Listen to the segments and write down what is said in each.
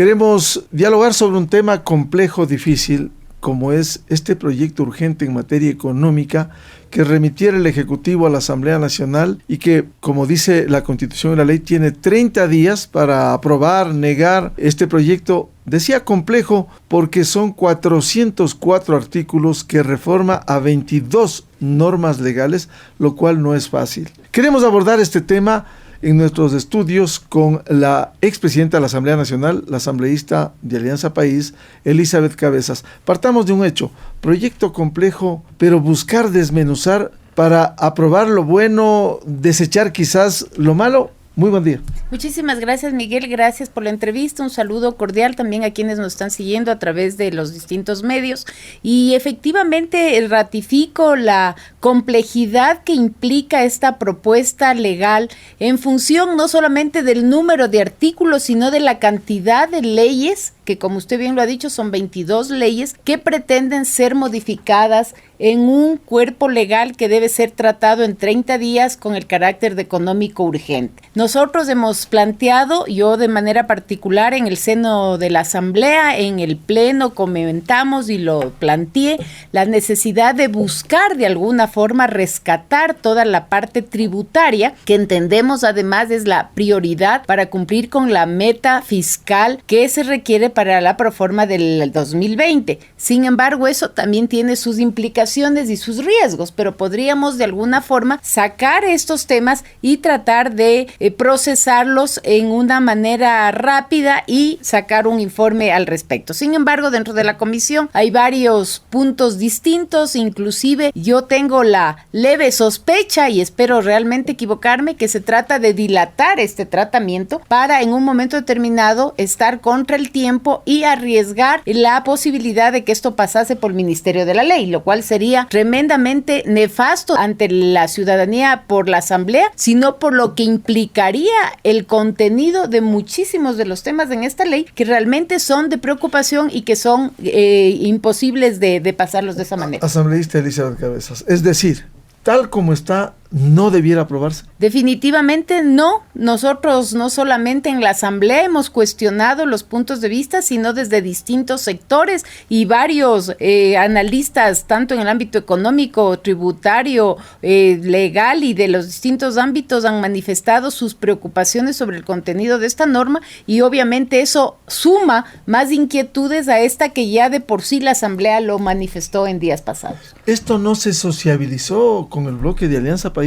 Queremos dialogar sobre un tema complejo, difícil, como es este proyecto urgente en materia económica que remitiera el Ejecutivo a la Asamblea Nacional y que, como dice la Constitución y la ley, tiene 30 días para aprobar, negar este proyecto. Decía complejo porque son 404 artículos que reforma a 22 normas legales, lo cual no es fácil. Queremos abordar este tema en nuestros estudios con la expresidenta de la Asamblea Nacional, la asambleísta de Alianza País, Elizabeth Cabezas. Partamos de un hecho, proyecto complejo, pero buscar desmenuzar para aprobar lo bueno, desechar quizás lo malo. Muy buen día. Muchísimas gracias, Miguel, gracias por la entrevista, un saludo cordial también a quienes nos están siguiendo a través de los distintos medios y efectivamente ratifico la complejidad que implica esta propuesta legal en función no solamente del número de artículos, sino de la cantidad de leyes, que como usted bien lo ha dicho, son 22 leyes que pretenden ser modificadas en un cuerpo legal que debe ser tratado en 30 días con el carácter de económico urgente. Nosotros hemos planteado, yo de manera particular en el seno de la Asamblea, en el Pleno comentamos y lo planteé, la necesidad de buscar de alguna forma rescatar toda la parte tributaria que entendemos además es la prioridad para cumplir con la meta fiscal que se requiere para la proforma del 2020. Sin embargo, eso también tiene sus implicaciones y sus riesgos, pero podríamos de alguna forma sacar estos temas y tratar de procesarlos en una manera rápida y sacar un informe al respecto. Sin embargo, dentro de la comisión hay varios puntos distintos, inclusive yo tengo la leve sospecha y espero realmente equivocarme que se trata de dilatar este tratamiento para en un momento determinado estar contra el tiempo y arriesgar la posibilidad de que esto pasase por el Ministerio de la Ley, lo cual sería tremendamente nefasto ante la ciudadanía por la Asamblea, sino por lo que implicaría el contenido de muchísimos de los temas en esta ley que realmente son de preocupación y que son imposibles de pasarlos de esa manera. Asambleísta Elizabeth Cabezas, es decir, tal como está, no debiera aprobarse. Definitivamente no. Nosotros no solamente en la Asamblea hemos cuestionado los puntos de vista, sino desde distintos sectores y varios analistas, tanto en el ámbito económico, tributario, legal y de los distintos ámbitos han manifestado sus preocupaciones sobre el contenido de esta norma y obviamente eso suma más inquietudes a esta que ya de por sí la Asamblea lo manifestó en días pasados. ¿Esto no se sociabilizó con el bloque de Alianza País?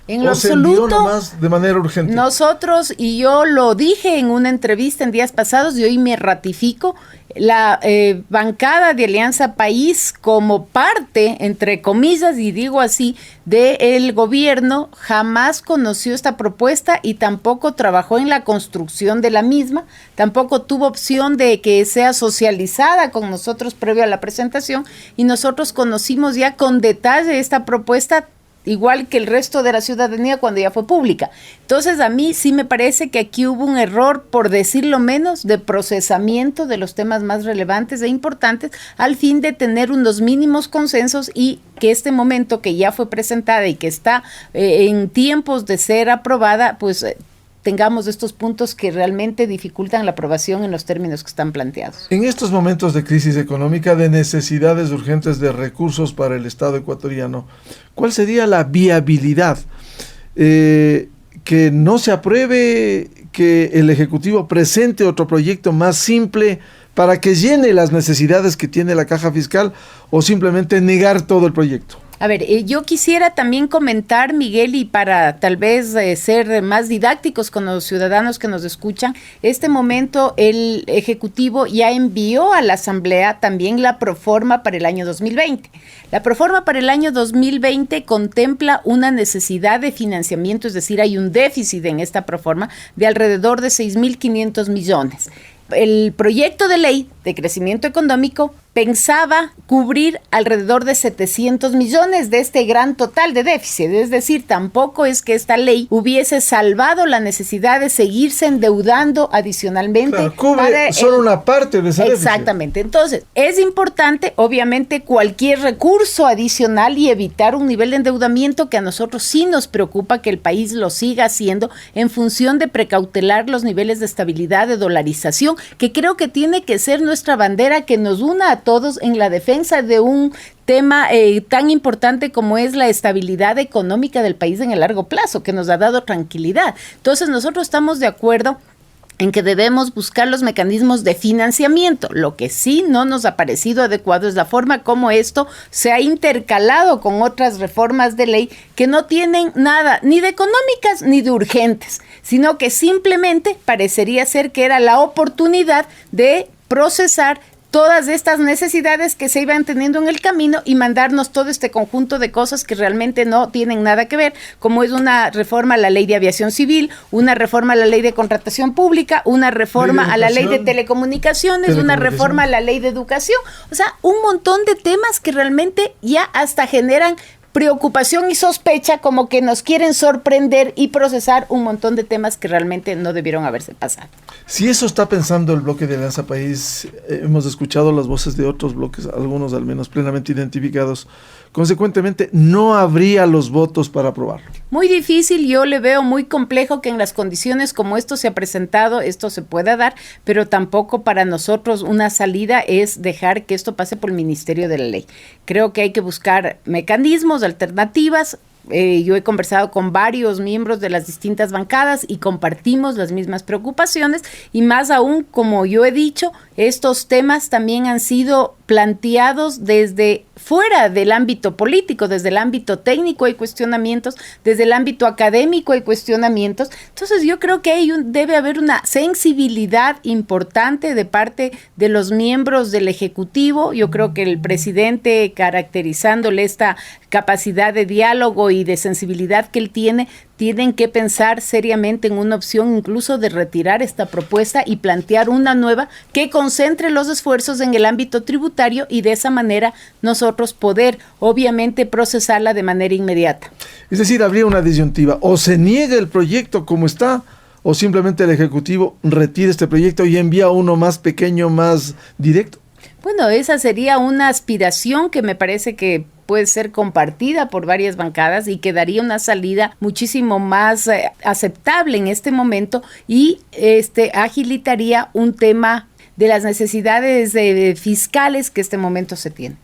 En lo absoluto, nomás de manera urgente. Nosotros, y yo lo dije en una entrevista en días pasados y hoy me ratifico, la bancada de Alianza País como parte, entre comillas, y digo así, del gobierno, jamás conoció esta propuesta y tampoco trabajó en la construcción de la misma, tampoco tuvo opción de que sea socializada con nosotros previo a la presentación y nosotros conocimos ya con detalle esta propuesta igual que el resto de la ciudadanía cuando ya fue pública. Entonces a mí sí me parece que aquí hubo un error, por decirlo menos, de procesamiento de los temas más relevantes e importantes al fin de tener unos mínimos consensos y que este momento que ya fue presentada y que está en tiempos de ser aprobada, pues tengamos estos puntos que realmente dificultan la aprobación en los términos que están planteados. En estos momentos de crisis económica, de necesidades urgentes de recursos para el Estado ecuatoriano, ¿cuál sería la viabilidad? Que no se apruebe, que el Ejecutivo presente otro proyecto más simple para que llene las necesidades que tiene la caja fiscal o simplemente negar todo el proyecto. A ver, yo quisiera también comentar, Miguel, y para tal vez ser más didácticos con los ciudadanos que nos escuchan, este momento el Ejecutivo ya envió a la Asamblea también la proforma para el año 2020. La proforma para el año 2020 contempla una necesidad de financiamiento, es decir, hay un déficit en esta proforma de alrededor de 6.500 millones. El proyecto de ley de crecimiento económico pensaba cubrir alrededor de 700 millones de este gran total de déficit. Es decir, tampoco es que esta ley hubiese salvado la necesidad de seguirse endeudando adicionalmente. Claro, cubre solo una parte de ese déficit. Exactamente. Entonces, es importante, obviamente, cualquier recurso adicional y evitar un nivel de endeudamiento que a nosotros sí nos preocupa que el país lo siga haciendo en función de precautelar los niveles de estabilidad, de dolarización, que creo que tiene que ser nuestra bandera que nos una a todos en la defensa de un tema tan importante como es la estabilidad económica del país en el largo plazo, que nos ha dado tranquilidad. Entonces, nosotros estamos de acuerdo en que debemos buscar los mecanismos de financiamiento. Lo que sí no nos ha parecido adecuado es la forma como esto se ha intercalado con otras reformas de ley que no tienen nada ni de económicas ni de urgentes, sino que simplemente parecería ser que era la oportunidad de procesar todas estas necesidades que se iban teniendo en el camino y mandarnos todo este conjunto de cosas que realmente no tienen nada que ver, como es una reforma a la ley de aviación civil, una reforma a la ley de contratación pública, una reforma a la ley de telecomunicaciones, una reforma a la ley de educación. O sea, un montón de temas que realmente ya hasta generan preocupación y sospecha, como que nos quieren sorprender y procesar un montón de temas que realmente no debieron haberse pasado. Si eso está pensando el bloque de Alianza País, hemos escuchado las voces de otros bloques, algunos al menos plenamente identificados. Consecuentemente, no habría los votos para aprobarlo. Muy difícil, yo le veo muy complejo que en las condiciones como esto se ha presentado, esto se pueda dar, pero tampoco para nosotros una salida es dejar que esto pase por el Ministerio de la Ley. Creo que hay que buscar mecanismos, alternativas. Yo he conversado con varios miembros de las distintas bancadas y compartimos las mismas preocupaciones y más aún, como yo he dicho, estos temas también han sido planteados desde fuera del ámbito político, desde el ámbito técnico hay cuestionamientos, desde el ámbito académico hay cuestionamientos. Entonces yo creo que debe haber una sensibilidad importante de parte de los miembros del Ejecutivo. Yo creo que el presidente, caracterizándole esta capacidad de diálogo y de sensibilidad que él tiene, tienen que pensar seriamente en una opción incluso de retirar esta propuesta y plantear una nueva que concentre los esfuerzos en el ámbito tributario y de esa manera nosotros poder obviamente procesarla de manera inmediata. Es decir, habría una disyuntiva, o se niega el proyecto como está, o simplemente el Ejecutivo retira este proyecto y envía uno más pequeño, más directo. Bueno, esa sería una aspiración que me parece que puede ser compartida por varias bancadas y que daría una salida muchísimo más aceptable en este momento y agilitaría un tema de las necesidades fiscales que este momento se tiene.